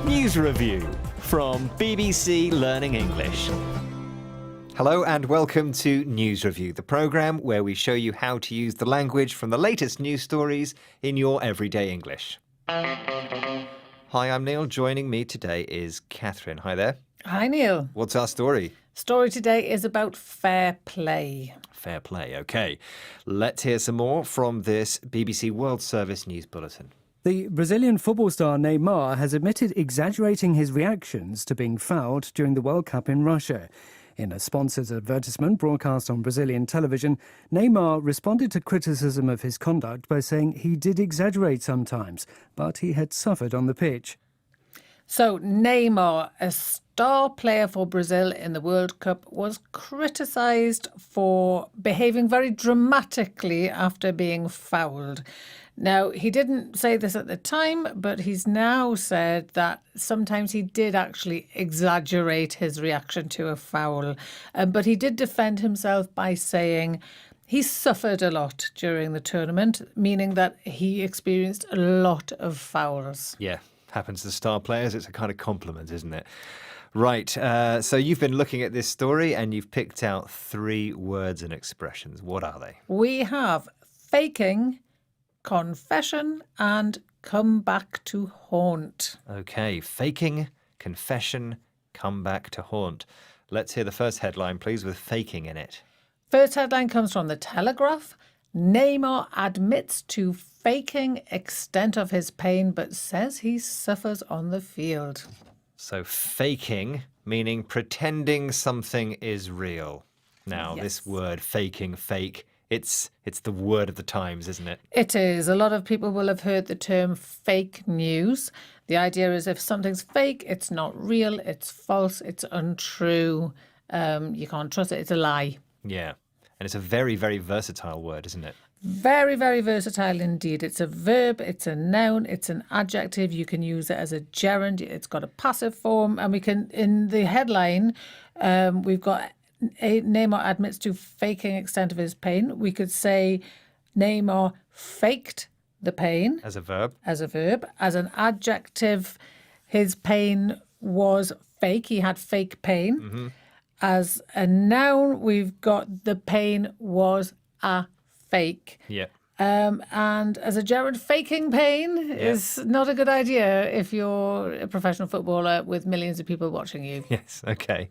News Review from BBC Learning English. Hello and welcome to News Review, the programme where we show you how to use the language from the latest news stories in your everyday English. Hi, I'm Neil. Joining me today is Catherine. Hi there. Hi, Neil. What's our story? Story today is about fair play. Fair play, okay. Let's hear some more from this BBC World Service News Bulletin. The Brazilian football star Neymar has admitted exaggerating his reactions to being fouled during the World Cup in Russia. In a sponsored advertisement broadcast on Brazilian television, Neymar responded to criticism of his conduct by saying he did exaggerate sometimes, but he had suffered on the pitch. So Neymar, a star player for Brazil in the World Cup, was criticised for behaving very dramatically after being fouled. Now, he didn't say this at the time, but he's now said that sometimes he did actually exaggerate his reaction to a foul. But he did defend himself by saying he suffered a lot during the tournament, meaning that he experienced a lot of fouls. Yeah, happens to star players. It's a kind of compliment, isn't it? Right, so you've been looking at this story and you've picked out 3 words and expressions. What are they? We have faking, confession and come back to haunt. Okay, faking, confession, come back to haunt. Let's hear the first headline, please, with faking in it. First headline comes from The Telegraph. Neymar admits to faking extent of his pain but says he suffers on the field. So faking, meaning pretending something is real. Now, Yes. this word faking, fake, it's the word of the times, isn't it? It is. A lot of people will have heard the term fake news. The idea is if something's fake, it's not real, it's false, it's untrue, you can't trust it, it's a lie. Yeah, and it's a very, very versatile word, isn't it? Very, very versatile indeed. It's a verb, it's a noun, it's an adjective. You can use it as a gerund. It's got a passive form. And we can, in the headline, we've got Neymar admits to faking extent of his pain. We could say Neymar faked the pain. As a verb. As a verb. As an adjective, his pain was fake. He had fake pain. Mm-hmm. As a noun, we've got the pain was a fake. Yeah. And as a gerund, faking pain is not a good idea if you're a professional footballer with millions of people watching you. Yes, okay.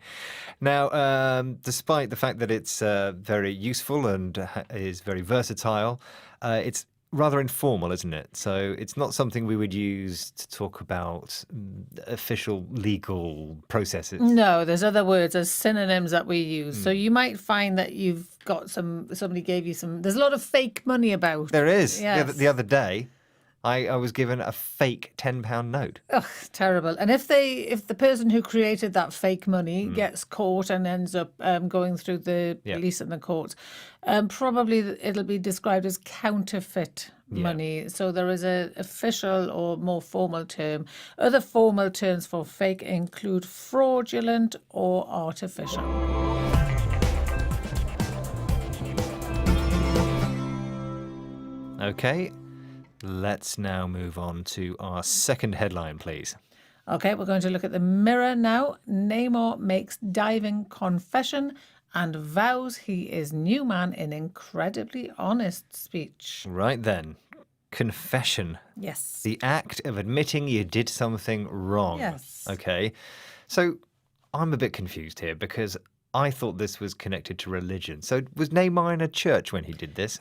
Now, despite the fact that it's very useful and is very versatile, it's rather informal, isn't it? So it's not something we would use to talk about official legal processes. No, there's other words as synonyms that we use. So you might find that you've got somebody gave you some, there's a lot of fake money about. There is. Yes. The other day, I was given a fake £10 note. Ugh, terrible. And if the person who created that fake money gets caught and ends up going through the police and the courts, probably it'll be described as counterfeit money. So there is an official or more formal term. Other formal terms for fake include fraudulent or artificial. Okay. Let's now move on to our second headline, please. Okay, we're going to look at the Mirror now. Neymar makes diving confession and vows he is new man in incredibly honest speech. Right then. Confession. Yes. The act of admitting you did something wrong. Yes. Okay. So I'm a bit confused here because I thought this was connected to religion. So was Neymar in a church when he did this?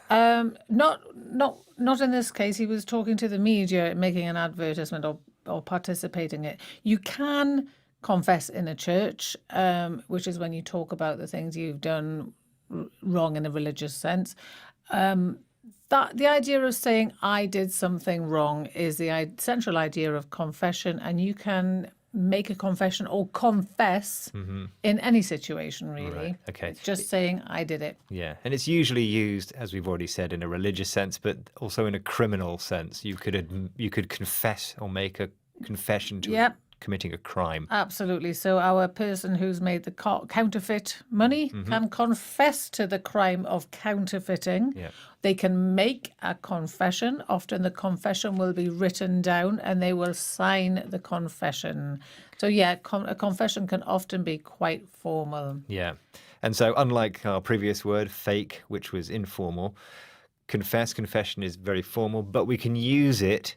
Not in this case. He was talking to the media, making an advertisement or participating in it. You can confess in a church, which is when you talk about the things you've done wrong in a religious sense. That the idea of saying I did something wrong is the central idea of confession, and you can make a confession or confess in any situation, really. Right, okay. It's just saying I did it. Yeah, and it's usually used, as we've already said, in a religious sense, but also in a criminal sense. You could confess or make a confession to Yep. committing a crime. Absolutely. So our person who's made the counterfeit money can confess to the crime of counterfeiting. Yeah. They can make a confession. Often the confession will be written down and they will sign the confession. So yeah, a confession can often be quite formal. Yeah. And so unlike our previous word, fake, which was informal, confession is very formal, but we can use it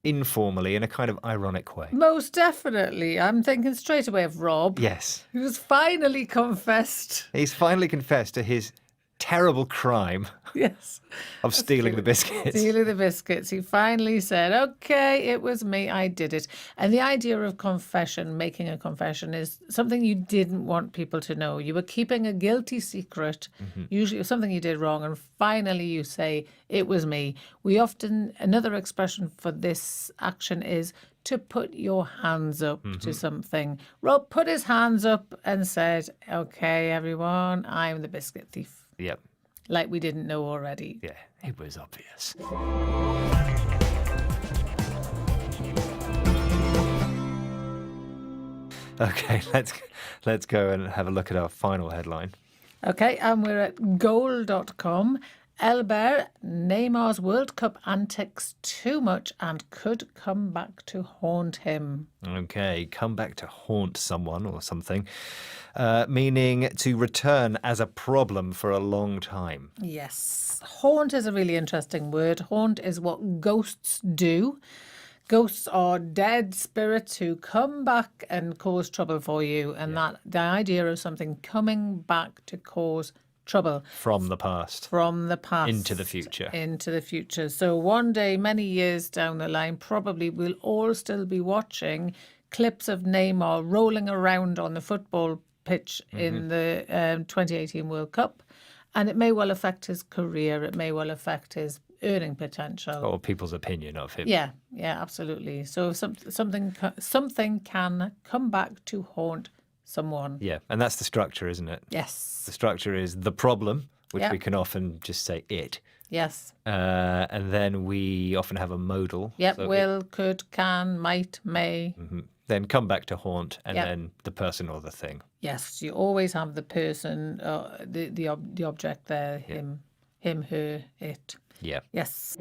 informally in a kind of ironic way. Most definitely. I'm thinking straight away of Rob. Yes. Who's finally confessed. He's finally confessed to his terrible crime Yes. of stealing the biscuits. Stealing the biscuits. He finally said, okay, it was me, I did it. And the idea of confession, making a confession, is something you didn't want people to know. You were keeping a guilty secret, usually something you did wrong, and finally you say, it was me. Another expression for this action is to put your hands up to something. Rob put his hands up and said, okay, everyone, I'm the biscuit thief. Yep. Like we didn't know already. Yeah, it was obvious. Okay, let's go and have a look at our final headline. Okay, and we're at goal.com. Elber, Neymar's World Cup antics too much and could come back to haunt him. Okay, come back to haunt someone or something, meaning to return as a problem for a long time. Yes, haunt is a really interesting word. Haunt is what ghosts do. Ghosts are dead spirits who come back and cause trouble for you. And that the idea of something coming back to cause trouble. From the past. From the past. Into the future. Into the future. So one day, many years down the line, probably we'll all still be watching clips of Neymar rolling around on the football pitch in the 2018 World Cup. And it may well affect his career. It may well affect his earning potential. Or people's opinion of him. Yeah, absolutely. So something can come back to haunt someone. Yeah, and that's the structure, isn't it? Yes. The structure is the problem, which Yeah. we can often just say it. Yes. And then we often have a modal. Yep. So Will, could, can, might, may. then come back to haunt, and Yep. then the person or the thing. Yes. You always have the person, the object there. Him, her, it. Yeah. Yes.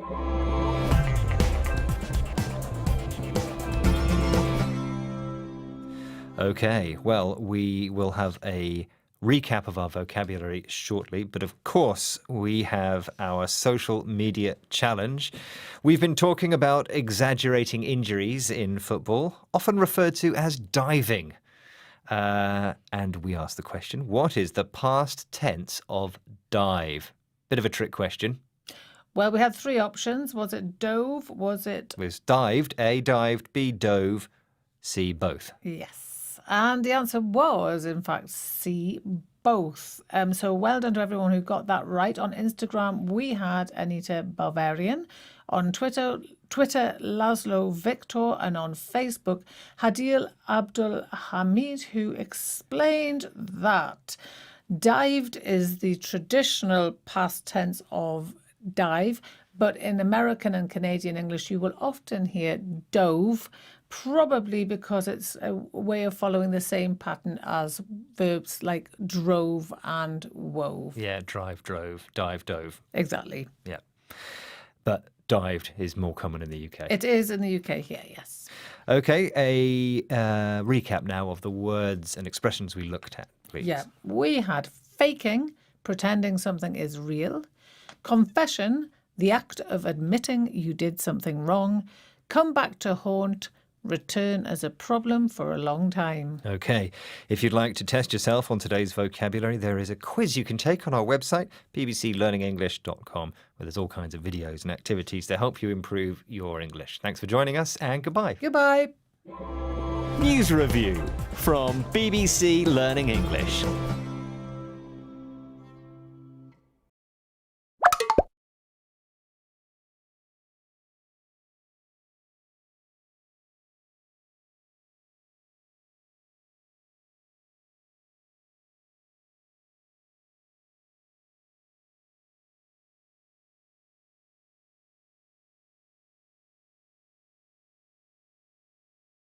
Okay, well, we will have a recap of our vocabulary shortly, but of course we have our social media challenge. We've been talking about exaggerating injuries in football, often referred to as diving. And we asked the question, what is the past tense of dive? Bit of a trick question. Well, we had three options. Was it dove? Was it... It was dived, A, dived, B, dove, C, both. Yes. And the answer was, in fact, C, both. So well done to everyone who got that right. On Instagram, we had Anita Bavarian. On Twitter, Laszlo Victor. And on Facebook, Hadil Abdul Hamid, who explained that dived is the traditional past tense of dive, but in American and Canadian English, you will often hear dove, probably because it's a way of following the same pattern as verbs like drove and wove. Yeah, drive, drove, dive, dove. Exactly. Yeah. But dived is more common in the UK. It is in the UK here, yes. Okay, a recap now of the words and expressions we looked at, please. Yeah, we had faking, pretending something is real. Confession, the act of admitting you did something wrong. Come back to haunt, return as a problem for a long time. Okay, if you'd like to test yourself on today's vocabulary, there is a quiz you can take on our website, bbclearningenglish.com, where there's all kinds of videos and activities to help you improve your English. Thanks for joining us, and goodbye. Goodbye. News Review from BBC Learning English.